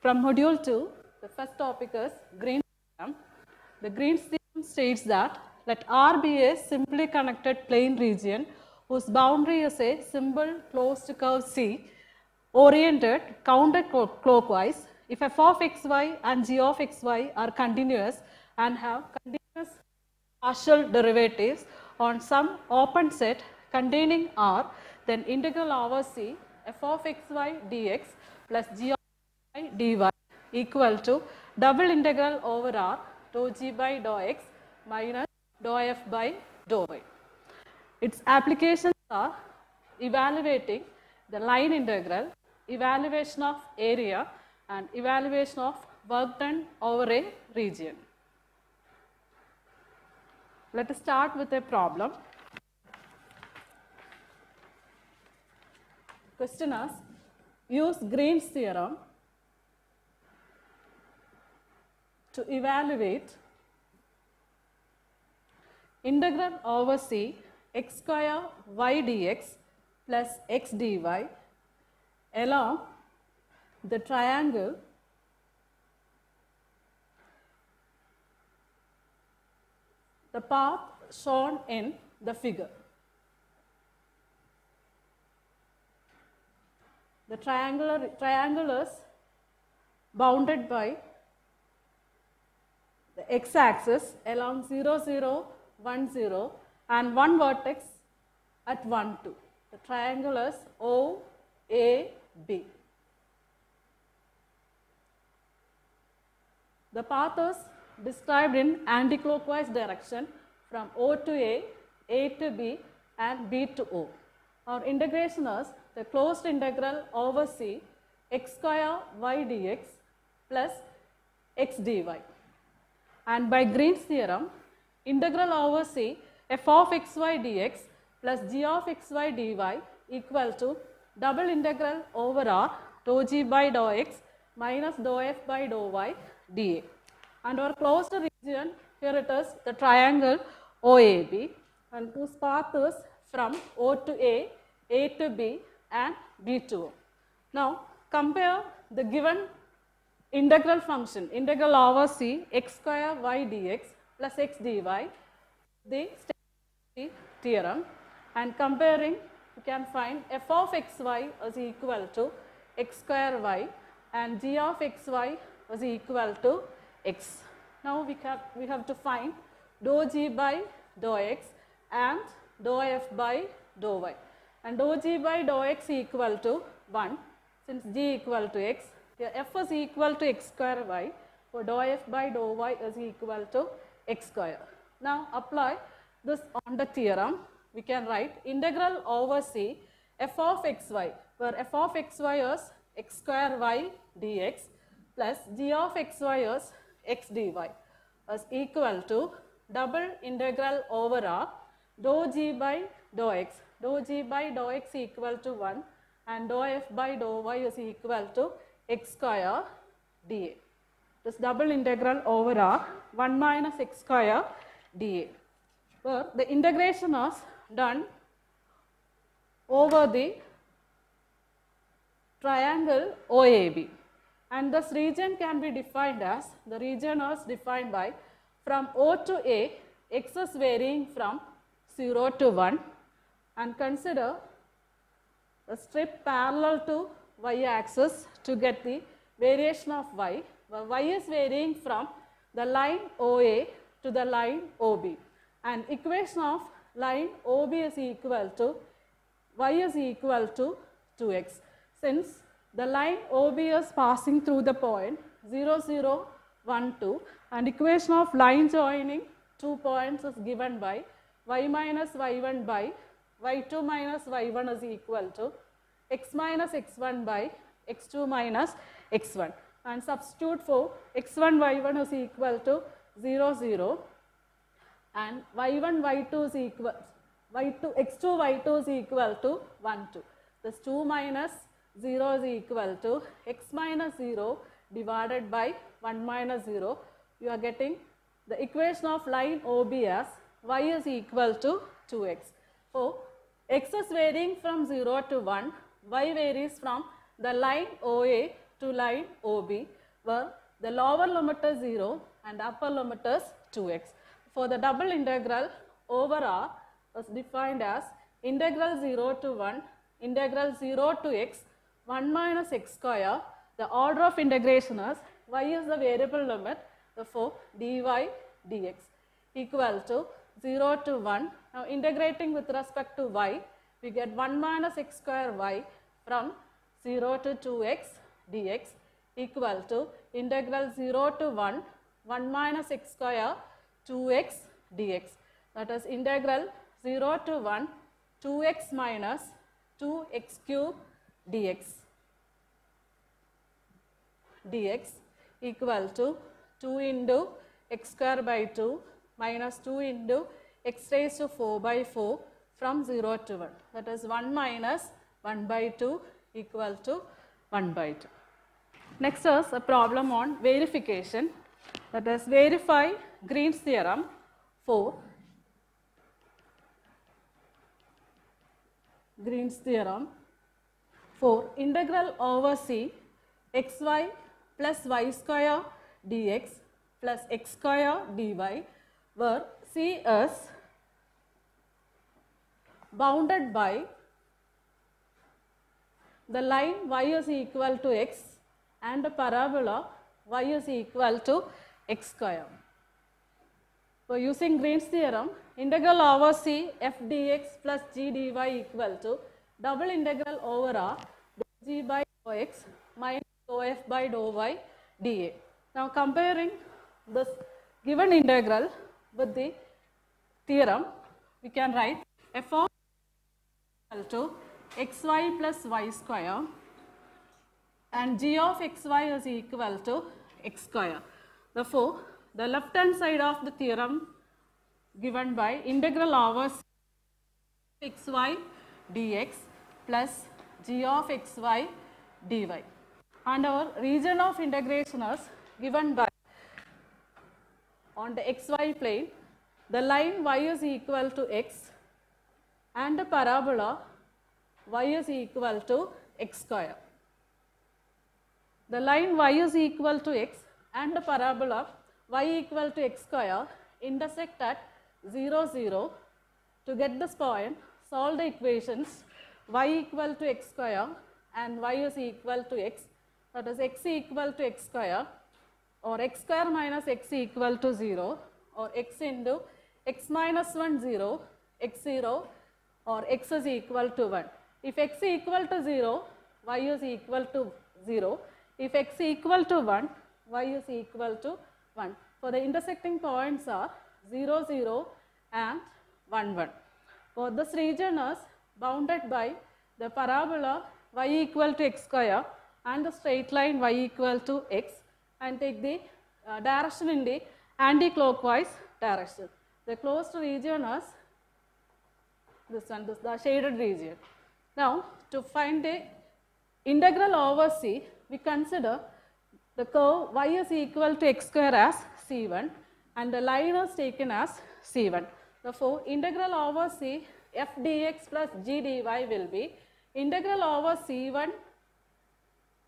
From module 2, the first topic is Green's theorem. The Green's theorem states that let R be a simply connected plane region whose boundary is a simple closed curve C oriented counterclockwise if f of xy and g of xy are continuous and have continuous partial derivatives on some open set containing R, then integral over C f of xy dx plus g of xy dy equal to double integral over R dou g by dou x minus dou f by dou y. Its applications are evaluating the line integral, evaluation of area and evaluation of work done over a region. Let us start with a problem. Question is, use Green's theorem to evaluate integral over C x square y dx plus x dy along the triangle the path shown in the figure. The triangle is bounded by the x-axis along 0, 0, 1, 0 and one vertex at 1, 2. The triangle is OAB. The path is described in anti-clockwise direction from O to A to B and B to O. Our integration is the closed integral over C x square y dx plus x dy. And by Green's theorem, integral over C f of xy dx plus g of xy dy equal to double integral over R dou g by dou x minus dou f by dou y dA. And our closed region, here it is the triangle OAB and whose path is from O to A to B and B to O. Now compare the given integral function, integral over C x square y dx plus x dy, the theorem, and comparing you can find f of xy is equal to x square y and g of xy is equal to x. Now we have to find dou g by dou x and dou f by dou y. And dou g by dou x equal to 1 since g equal to x. Here f is equal to x square y, so dou f by dou y is equal to x square. Now apply this on the theorem. We can write integral over C f of xy, where f of xy is x square y dx plus g of xy is x dy is equal to double integral over R dou g by dou x. Dou g by dou x equal to 1 and dou f by dou y is equal to x square dA. This double integral over R 1 minus x square dA, where the integration is done over the triangle OAB. And this region can be defined as, the region is defined by from O to A, x is varying from 0 to 1 and consider a strip parallel to y axis to get the variation of y, where y is varying from the line OA to the line OB. And equation of line OB is equal to y is equal to 2x. Since the line OB is passing through the point 0, 0, 1, 2 and equation of line joining two points is given by y minus y1 by y2 minus y1 is equal to x minus x1 by x2 minus x1 and substitute for x1 y1 is equal to 0, 0 and y1 y2 is equal x2 y2 is equal to 1, 2. This 2 minus 0 is equal to x minus 0 divided by 1 minus 0. You are getting the equation of line OB as y is equal to 2x. So x is varying from 0 to 1, y varies from the line OA to line OB, where the lower limit is 0 and upper limit is 2x. For the double integral over R is defined as integral 0 to 1, integral 0 to x, 1 minus x square. The order of integration is y is the variable limit, therefore dy dx equal to 0 to 1. Now integrating with respect to y, we get 1 minus x square y from 0 to 2x dx equal to integral 0 to 1, 1 minus x square 2x dx. That is integral 0 to 1, 2x minus 2x cube dx equal to 2 into x square by 2 minus 2 into x raised to 4 by 4 from 0 to 1. That is 1 minus 1 by 2 equal to 1 by 2. Next is a problem on verification. That is verify Green's theorem for integral over C xy plus y square dx plus x square dy, where C is bounded by the line y is equal to x and the parabola y is equal to x square. For using Green's theorem, integral over C f dx plus g dy equal to double integral over R g by dou x minus dou f by dou y dA. Now comparing this given integral with the theorem, we can write f of equal to xy plus y square and g of xy is equal to x square. Therefore, the left hand side of the theorem given by integral over xy dx plus g of xy dy, and our region of integration is given by on the xy plane the line y is equal to x and the parabola y is equal to x square. The line y is equal to x and the parabola y equal to x square intersect at 0, 0. To get this point, solve the equations y equal to x square and y is equal to x, that is x equal to x square, or x square minus x equal to 0, or x into x minus 1 0, x 0, or x is equal to 1. If x is equal to 0, y is equal to 0. If x equal to 1, y is equal to 1. For the intersecting points are 0, 0 and 1, 1. For this region is bounded by the parabola y equal to x square and the straight line y equal to x, and take the direction in the anti-clockwise direction. The closed region is this one, this the shaded region. Now, to find the integral over C, we consider the curve y is equal to x square as C1 and the line is taken as C1. Therefore, integral over C f dx plus g dy will be integral over C1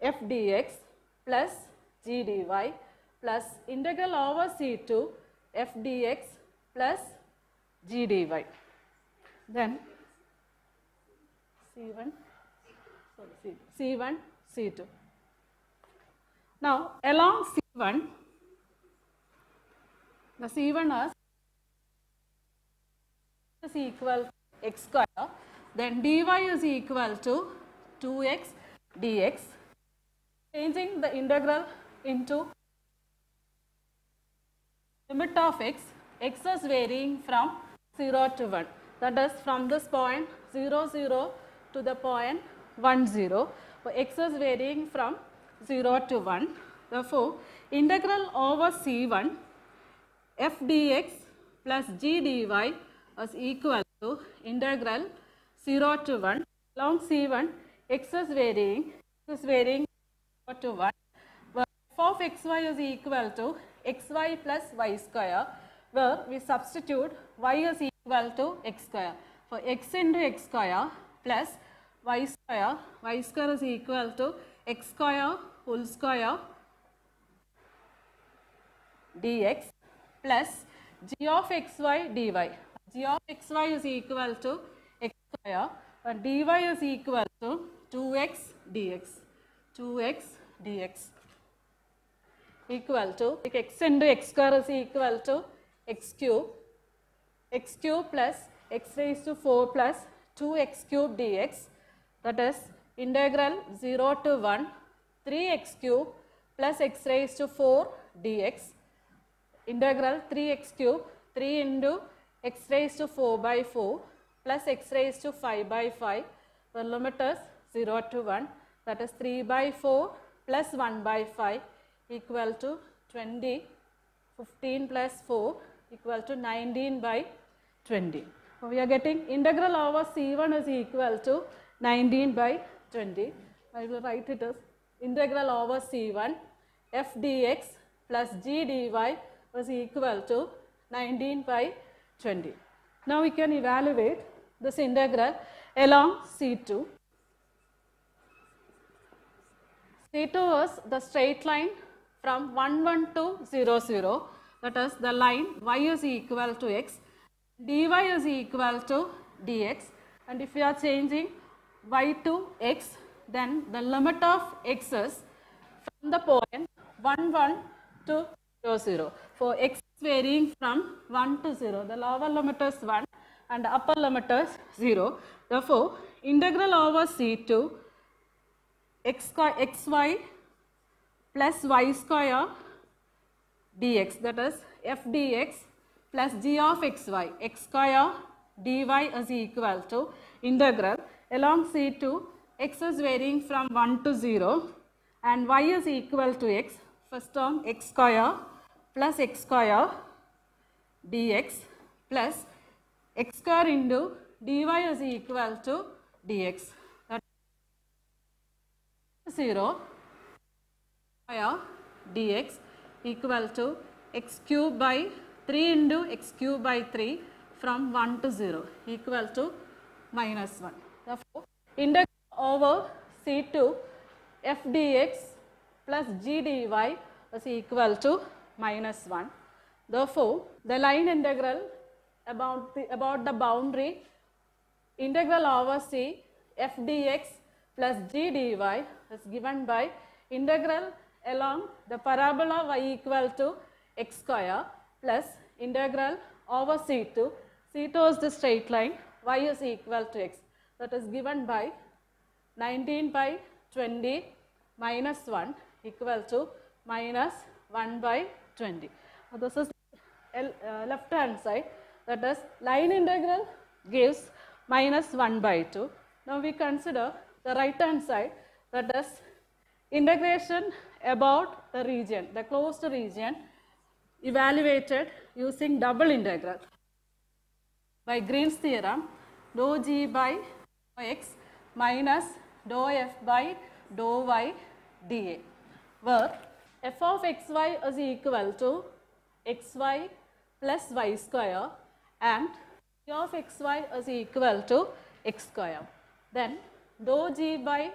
f dx plus g dy plus integral over C2 f dx plus g dy. Then C1, C2. Now, along C1, the C1 is equal to x square, then dy is equal to 2x dx. Changing the integral into limit of x is varying from 0 to 1. That is from this point 0, 0 to the point 1, 0. So, x is varying from 0 to 1. Therefore, integral over C1 f dx plus g dy is equal to integral 0 to 1. Along C1, x is varying 0 to 1, where f of xy is equal to xy plus y square, where we substitute y is equal to x square. For x into x square plus y square is equal to x square whole square dx plus g of xy dy. G of xy is equal to x square and dy is equal to 2x dx. 2x dx equal to x into x square is equal to x cube plus x raised to 4 plus 2x cube dx, that is integral 0 to 1 3x cube plus x raised to 4 dx, integral 3x cube 3 into x raised to 4 by 4 plus x raised to 5 by 5, the limit is 0 to 1, that is 3 by 4 plus 1 by 5 equal to 20, 15 plus 4 equal to 19 by 20. So we are getting integral over C1 is equal to 19 by 20. I will write it as integral over C1 f dx plus g dy was equal to 19 by 20. Now we can evaluate this integral along C2. C2 is the straight line from 1, 1 to 0, 0. That is the line y is equal to x, dy is equal to dx, and if we are changing y to x, then the limit of x is from the point 1, 1 to 0, 0. For x is varying from 1 to 0, the lower limit is 1 and the upper limit is 0. Therefore, integral over C2 xy plus y square dx, that is f dx plus g of xy, x square dy is equal to integral along C2 x is varying from 1 to 0 and y is equal to x, first term x square plus x square dx plus x square into dy is equal to dx, that is 0 square dx equal to x cube by 3 into x cube by 3 from 1 to 0 equal to minus 1. Therefore, integral over C2 f dx plus g dy is equal to minus 1. Therefore, the line integral about the boundary integral over C f dx plus g dy is given by integral along the parabola y equal to x square plus integral over C2. C2 is the straight line, y is equal to x, that is given by 19 by 20 minus 1 equal to minus 1 by 20. So this is left hand side, that is line integral gives minus 1 by 2. Now we consider the right hand side, that is integration about the region, the closed region evaluated using double integral by Green's theorem, dou g by dou x minus dou f by dou y dA, where f of xy is equal to xy plus y square and g of xy is equal to x square. Then dou g by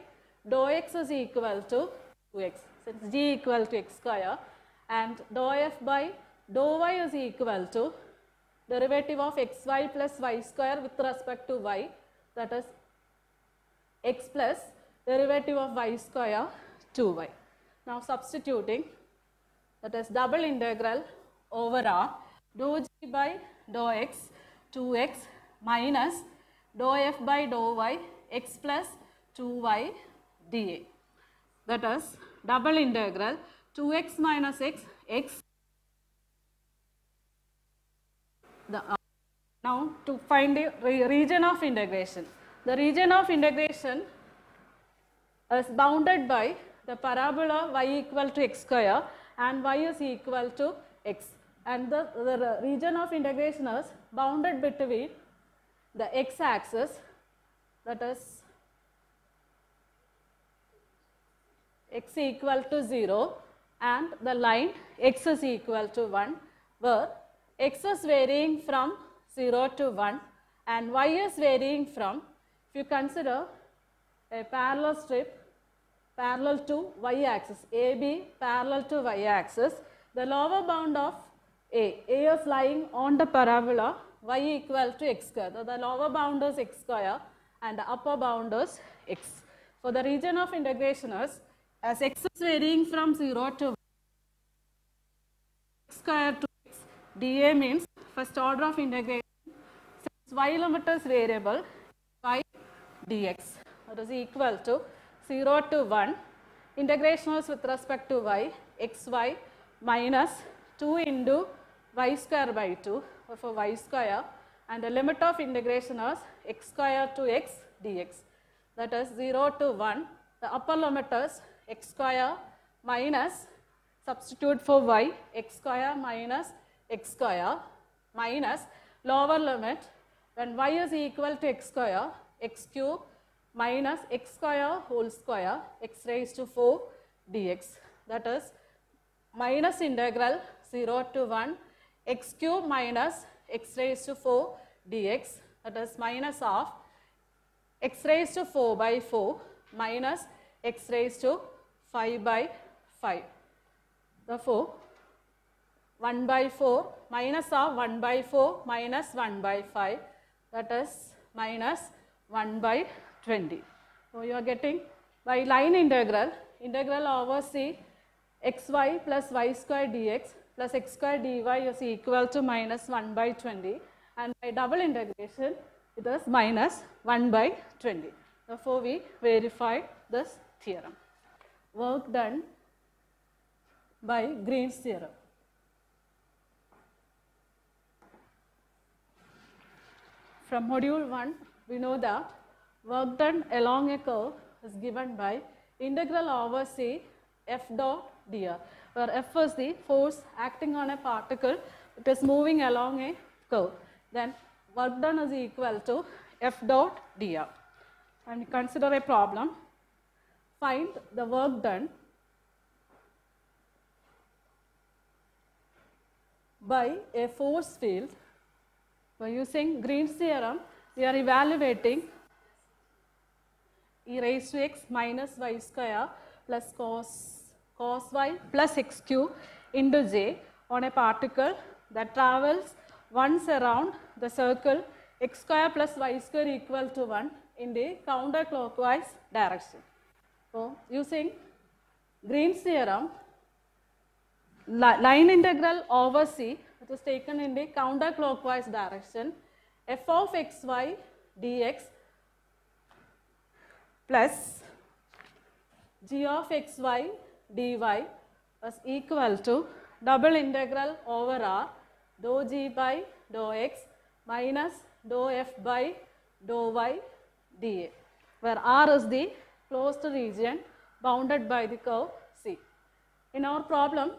dou x is equal to 2x, since g equal to x square, and dou f by dou y is equal to derivative of xy plus y square with respect to y, that is x plus derivative of y square 2y. Now substituting, that is double integral over R, dou g by dou x 2x minus dou f by dou y x plus 2y dA, that is double integral 2x minus x, x. Now to find the region of integration. The region of integration is bounded by the parabola y equal to x square and y is equal to x, and the region of integration is bounded between the x axis, that is x equal to 0 and the line x is equal to 1, where x is varying from 0 to 1 and y is varying from, if you consider a parallel strip parallel to y-axis, AB parallel to y-axis. The lower bound of A is lying on the parabola y equal to x square. So the lower bound is x square and the upper bound is x. For the region of integration is, as x is varying from 0 to x square to x, dA means first order of integration. Since y limit is variable, y dx, that is equal to 0 to 1. Integration is with respect to y, xy minus 2 into y square by 2 for y square, and the limit of integration is x square to x dx, that is 0 to 1. The upper limit is x square minus, substitute for y, x square minus x square minus lower limit when y is equal to x square, x cube minus x square whole square, x raised to 4 dx, that is minus integral 0 to 1 x cube minus x raised to 4 dx, that is minus of x raised to 4 by 4 minus x raised to 5 by 5. Therefore, 1 by 4 minus of 1 by 4 minus 1 by 5, that is minus 1 by 20. So, you are getting by line integral, integral over C xy plus y square dx plus x square dy is equal to minus 1 by 20, and by double integration it is minus 1 by 20. Therefore, we verified this theorem. Work done by Green's theorem. From module 1, we know that work done along a curve is given by integral over C f dot dr, where f is the force acting on a particle, it is moving along a curve. Then work done is equal to f dot dr. And consider a problem. Find the work done by a force field. By using Green's theorem, we are evaluating e raised to x minus y square plus cos y plus x cube into j on a particle that travels once around the circle x square plus y square equal to 1 in the counterclockwise direction. So, using Green's theorem, line integral over C, it is taken in the counterclockwise direction, f of xy dx plus g of xy dy is equal to double integral over r dou g by dou x minus dou f by dou y dA, where r is the closed region bounded by the curve C. In our problem,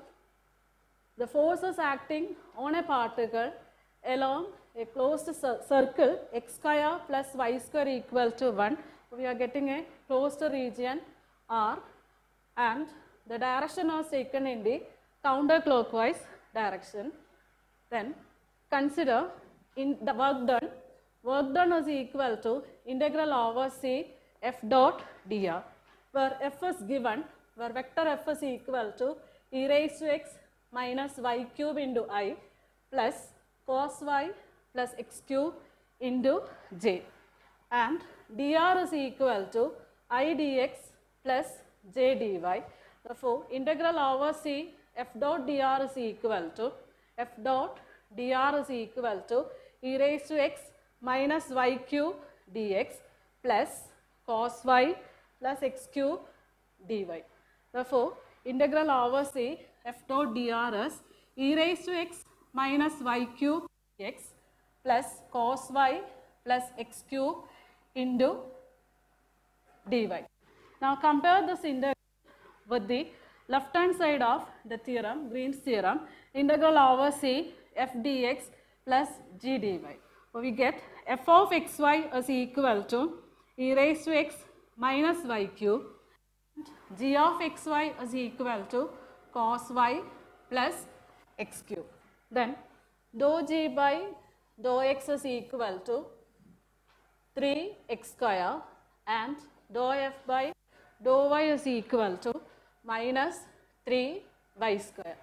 the force is acting on a particle along a closed circle x square plus y square equal to 1. We are getting a closed region R, and the direction was taken in the counterclockwise direction. Then consider in the work done is equal to integral over C f dot dr, where f is given, where vector f is equal to e raised to x minus y cube into I plus cos y plus x cube into j, and dr is equal to I dx plus j dy. Therefore, integral over C f dot dr is equal to f dot dr is equal to e raised to x minus y cube dx plus cos y plus x cube dy. Therefore, integral over C f dot dr is e raised to x minus y cube dx plus cos y plus x cube into dy. Now compare this integral with the left hand side of the theorem, Green's theorem, integral over C f dx plus g dy. So we get f of xy is equal to e raised to x minus y cube, g of xy is equal to cos y plus x cube. Then dou g by dou x is equal to 3x square and dou f by dou y is equal to minus 3y square.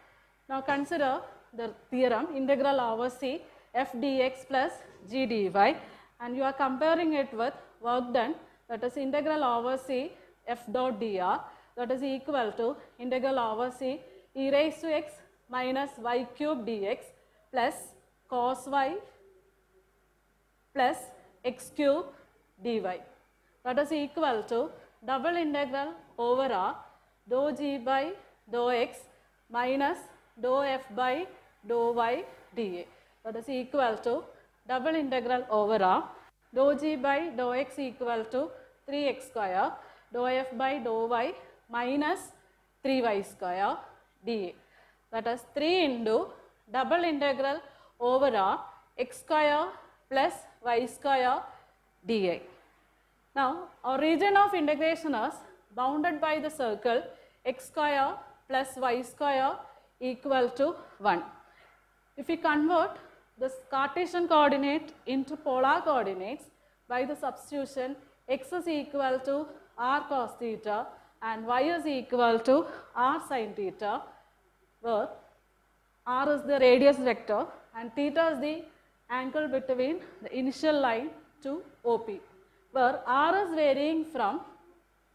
Now consider the theorem integral over C f dx plus g dy, and you are comparing it with work done, that is integral over C f dot dr, that is equal to integral over C e raised to x minus y cube dx plus cos y plus x cube dy, that is equal to double integral over r dou g by dou x minus dou f by dou y dA, that is equal to double integral over r dou g by dou x equal to 3x square dou f by dou y minus 3y square dA, that is 3 into double integral over r x square plus y square dA. Now our region of integration is bounded by the circle x square plus y square equal to 1. If we convert this Cartesian coordinate into polar coordinates by the substitution, x is equal to r cos theta and y is equal to r sin theta, where r is the radius vector and theta is the angle between the initial line to OP, where r is varying from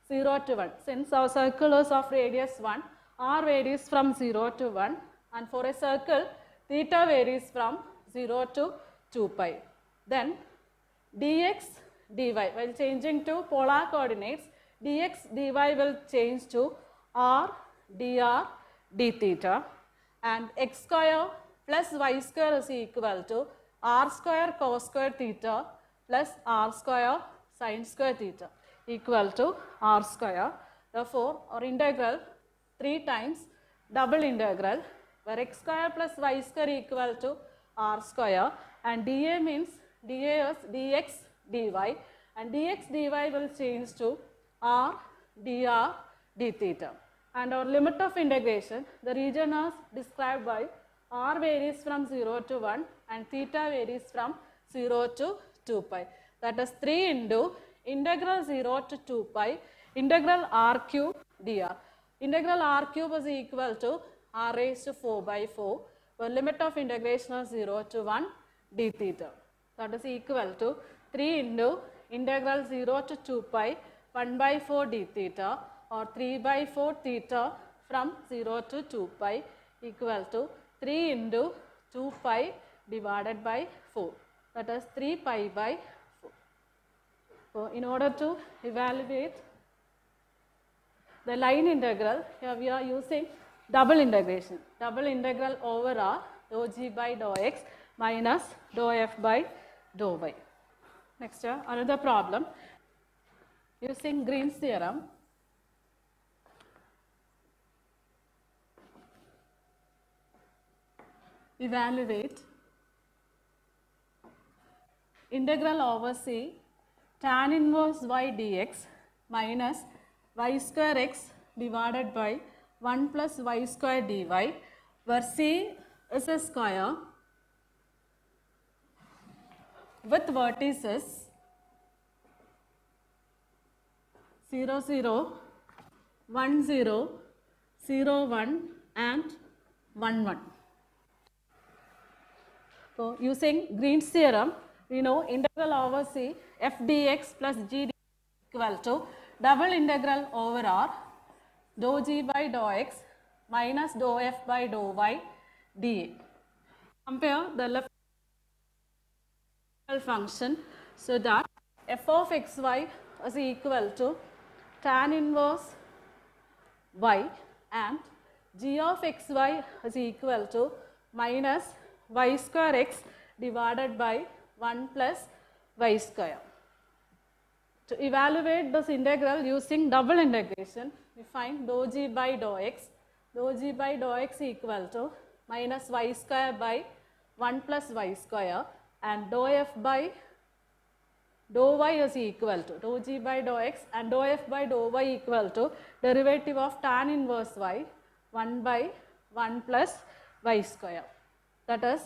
0 to 1. Since our circle is of radius 1, r varies from 0 to 1, and for a circle theta varies from 0 to 2 pi. Then dx dy, while changing to polar coordinates, dx dy will change to r dr d theta, and x square plus y square is equal to r square cos square theta plus r square sin square theta equal to r square. Therefore, our integral 3 times double integral, where x square plus y square equal to r square, and dA means dA is dx dy, and dx dy will change to r dr d theta. And our limit of integration, the region is described by r varies from 0 to 1 and theta varies from 0 to 2 pi. That is 3 into integral 0 to 2 pi integral r cube dr. Integral r cube is equal to r raised to 4 by 4, where limit of integration is 0 to 1 d theta. That is equal to 3 into integral 0 to 2 pi 1 by 4 d theta, or 3 by 4 theta from 0 to 2 pi equal to 3 into 2 pi divided by 4, that is 3 pi by 4. So in order to evaluate the line integral, here we are using double integration. Double integral over r dou g by dou x minus dou f by dou y. Next, another problem using Green's theorem. Evaluate integral over C tan inverse y dx minus y square x divided by 1 plus y square dy, where C is a square with vertices 0, 0, 1, 0, 0, 1 and 1, 1. So using Green's theorem, we know integral over C f dx plus g dx equal to double integral over r dou g by dou x minus dou f by dou y dA. Compare the left function so that f of xy is equal to tan inverse y and g of xy is equal to minus y square x divided by 1 plus y square. To evaluate this integral using double integration, we find dou g by dou x equal to minus y square by 1 plus y square, and dou f by dou y is equal to dou g by dou x and dou f by dou y equal to derivative of tan inverse y 1 by 1 plus y square. That is,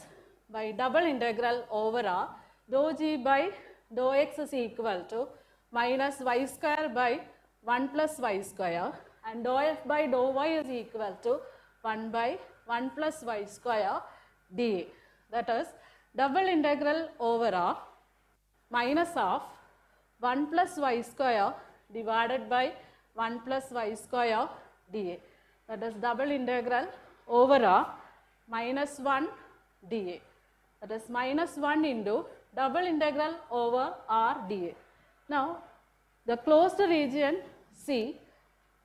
by double integral over r dou g by dou x is equal to minus y square by 1 plus y square, and dou f by dou y is equal to 1 by 1 plus y square dA. That is double integral over R minus of 1 plus y square divided by 1 plus y square dA. That is double integral over R minus 1 dA. That is minus 1 into double integral over R dA. Now, the closed region C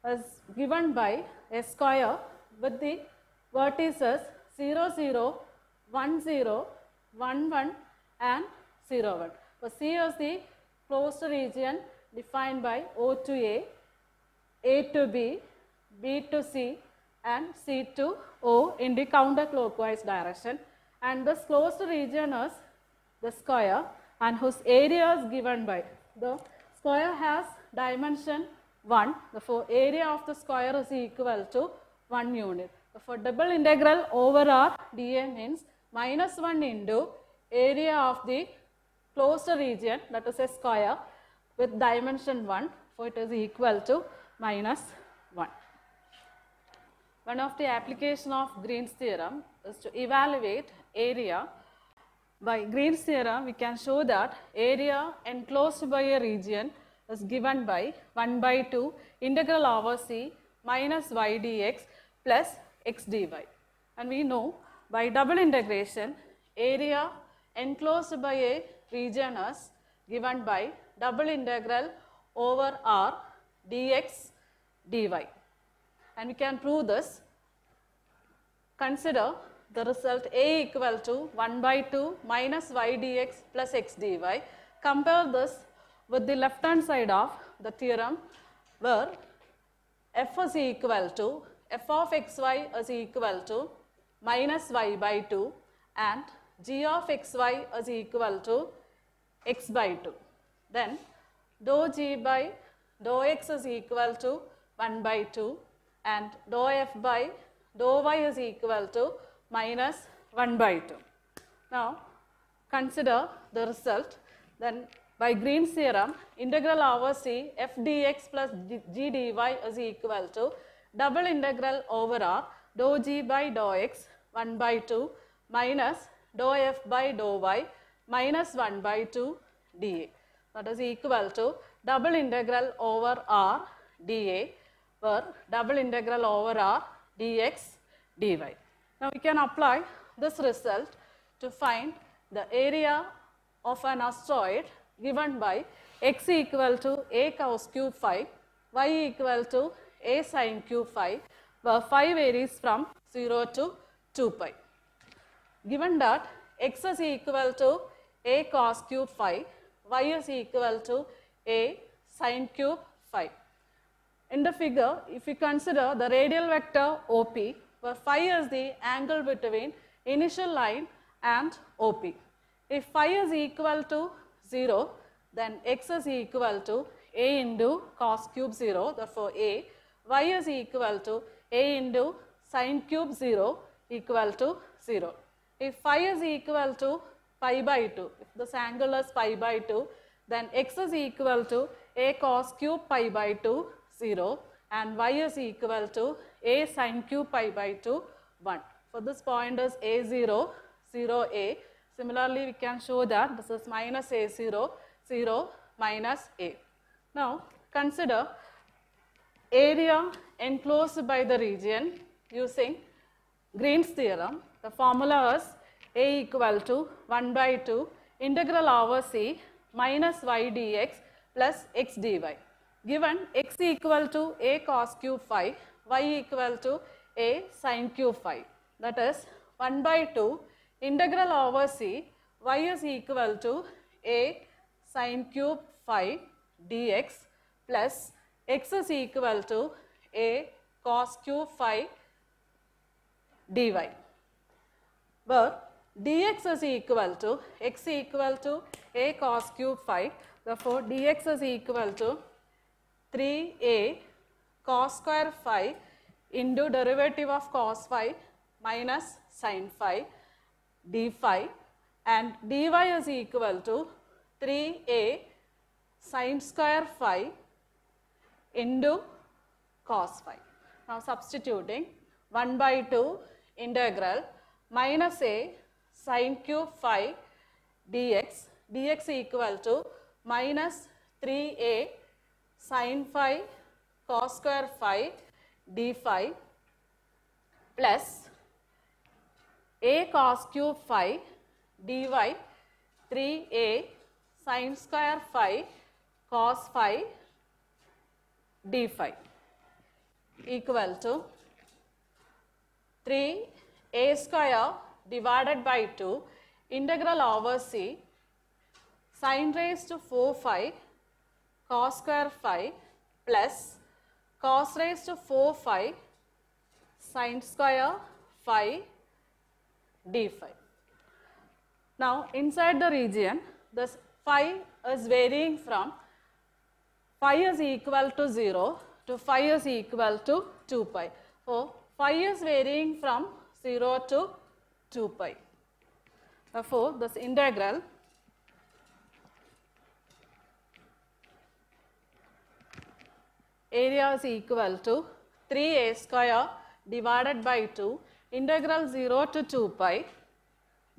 is given by a square with the vertices 0, 0, 1, 0, 1, 1 and 0, 1. So, C is the closed region defined by O to A to B, B to C and C to O in the counterclockwise direction. And this closed region is the square and whose area is given by, the square has dimension 1, therefore area of the square is equal to 1 unit. Therefore double integral over R dA means minus 1 into area of the closed region, that is a square with dimension 1, so it is equal to minus 1. One of the application of Green's theorem is to evaluate area. By Green's theorem, we can show that area enclosed by a region is given by 1 by 2 integral over C minus y dx plus x dy. And we know by double integration, area enclosed by a region is given by double integral over R dx dy. And we can prove this. Consider the result A equal to 1 by 2 minus y dx plus x dy. Compare this with the left hand side of the theorem where f is equal to, f of xy is equal to minus y by 2 and g of xy is equal to x by 2. Then dou g by dou x is equal to 1 by 2 and dou f by dou y is equal to minus 1 by 2. Now, consider the result. Then by Green's theorem, integral over C f dx plus g dy is equal to double integral over R dou g by dou x 1 by 2 minus dou f by dou y minus 1 by 2 dA. That is equal to double integral over R dA, where double integral over R dx dy. Now we can apply this result to find the area of an asteroid given by x equal to a cos cube phi, y equal to a sin cube phi, where phi varies from 0 to 2 pi. Given that x is equal to a cos cube phi, y is equal to a sin cube phi. In the figure, if you consider the radial vector OP, where phi is the angle between initial line and OP. If phi is equal to 0, then x is equal to a into cos cube 0, therefore a, y is equal to a into sin cube 0 equal to 0. If phi is equal to pi by 2, if this angle is pi by 2, then x is equal to a cos cube pi by 2, 0, and y is equal to a sin cube pi by 2, 1. For this point is a0, 0a. Similarly, we can show that this is minus a0, 0, minus a. Now, consider area enclosed by the region using Green's theorem. The formula is a equal to 1 by 2 integral over C minus y dx plus x dy. Given x equal to a cos cube phi, y equal to a sin cube phi. That is 1 by 2 integral over C, y is equal to a sin cube phi dx plus x is equal to a cos cube phi dy, where dx is equal to x equal to a cos cube phi. Therefore, dx is equal to 3a cos square phi into derivative of cos phi minus sin phi d phi, and dy is equal to 3a sin square phi into cos phi. Now substituting 1 by 2 integral minus a sin cube phi dx, dx equal to minus 3a sin phi cos square phi d phi plus a cos cube phi dy 3a sin square phi cos phi d phi equal to 3a square divided by 2 integral over c sin raised to 4 phi cos square phi plus cos raised to 4 phi sin square phi d phi. Now inside the region, this phi is varying from phi is equal to 0 to phi is equal to 2 pi. So phi is varying from 0 to 2 pi. Therefore, this integral area is equal to 3a square divided by 2 integral 0 to 2 pi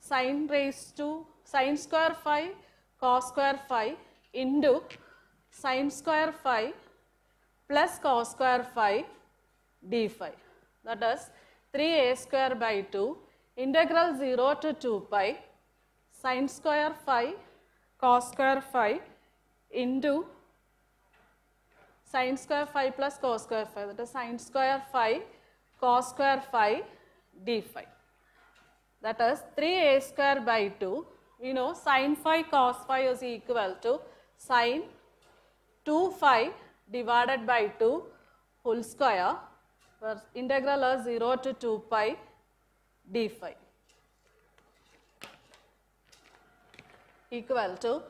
sin raised to sin square phi cos square phi into sin square phi plus cos square phi d phi, that is 3a square by 2 integral 0 to 2 pi sin square phi cos square phi into sin square phi plus cos square phi, that is sin square phi cos square phi d phi, that is 3a square by 2. We know sin phi cos phi is equal to sin 2 phi divided by 2 whole square, where integral is 0 to 2 pi d phi equal to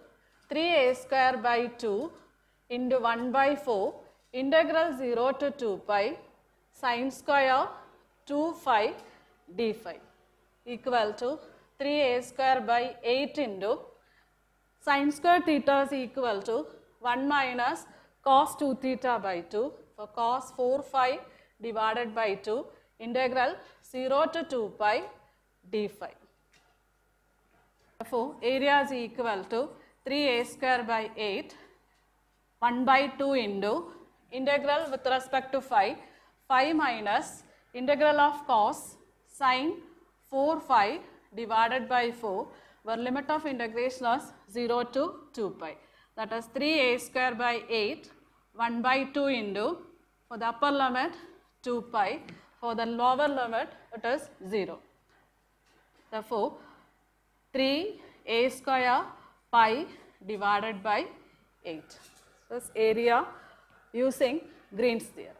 3a square by 2 into 1 by 4 integral 0 to 2 pi sin square 2 phi d phi equal to 3a square by 8 into sin square theta is equal to 1 minus cos 2 theta by 2 for cos 4 phi divided by 2 integral 0 to 2 pi d phi. Therefore, area is equal to 3a square by 8 1 by 2 into integral with respect to phi minus integral of cos sin 4 phi divided by 4, where limit of integration is 0 to 2 pi, that is 3a square by 8 1 by 2 into, for the upper limit 2 pi, for the lower limit it is 0. Therefore, 3a square pi divided by 8. This area using Green's theorem.